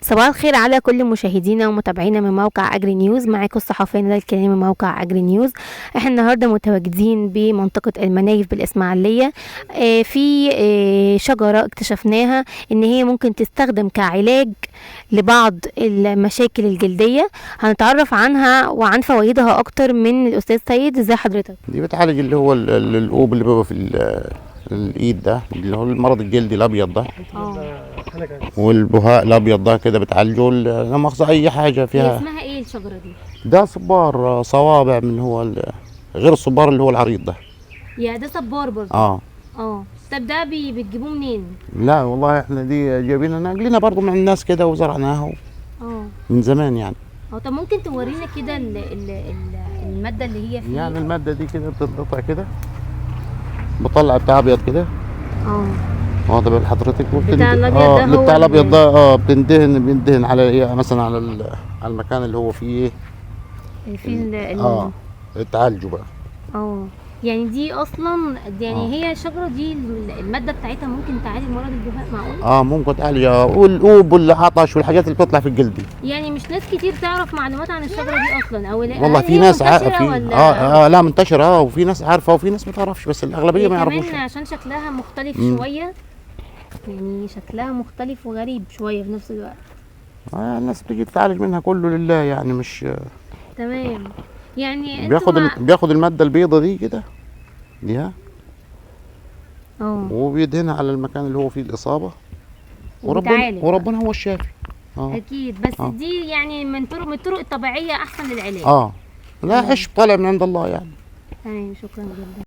صباح الخير على كل مشاهدينا ومتابعينا من موقع اجري نيوز. معاكم الصحفيه ندى الكريمي من موقع اجري نيوز. احنا النهارده متواجدين بمنطقه المنايف بالاسماعيليه. في شجره اكتشفناها ان هي ممكن تستخدم كعلاج لبعض المشاكل الجلديه. هنتعرف عنها وعن فوائدها اكتر من الاستاذ سيد. ازي حضرتك؟ دي بتعالج اللي هو القوب اللي بيبقى في الايد ده، اللي هو المرض الجلدي الابيض ده، والبهاء الابيض ده كده بتعالجه. لا مؤاخذة اي حاجه هي فيها. اسمها ايه الشجره دي؟ ده صبار صوابع من هو غير الصبار اللي هو العريض ده. يا ده صبار برضه. اه طب ده بتجيبوه منين؟ لا والله احنا دي جايبينها ناقلينها برضه من الناس كده وزرعناها من زمان يعني. طب ممكن تورينا كده الماده اللي هي فيه؟ يعني الماده دي كده بتتقطع كده، بطلع بتاع ابيض كده. واخد بال حضرتك؟ بتاع الابيض ده هو بتاع الابيض ده بندهن على ايه، مثلا على المكان اللي هو فيه تعالجه بقى. يعني دي اصلا يعني هي الشجره دي الماده بتاعتها ممكن تعالج مرض البهاء، معقول؟ ممكن تعالج والقوب والعطش والحاجات اللي بتطلع في الجلد دي. يعني مش ناس كتير تعرف معلومات عن الشجره دي اصلا، او والله في ناس لا منتشره، وفي ناس عارفه وفي ناس ما تعرفش، بس الاغلبيه ما يعرفوش. كمان عشان شكلها مختلف شويه، يعني شكلها مختلف وغريب شويه في نفس الوقت. الناس بتيجي تتعالج منها كله لله، يعني مش تمام. يعني بياخد الماده البيضه دي كده دي وبيدهنها على المكان اللي هو فيه الاصابه، وربنا هو الشافي. اكيد. بس دي يعني من الطرق الطبيعيه احسن للعلاج. لا عشب طالع من عند الله يعني. تمام، شكرا جدا.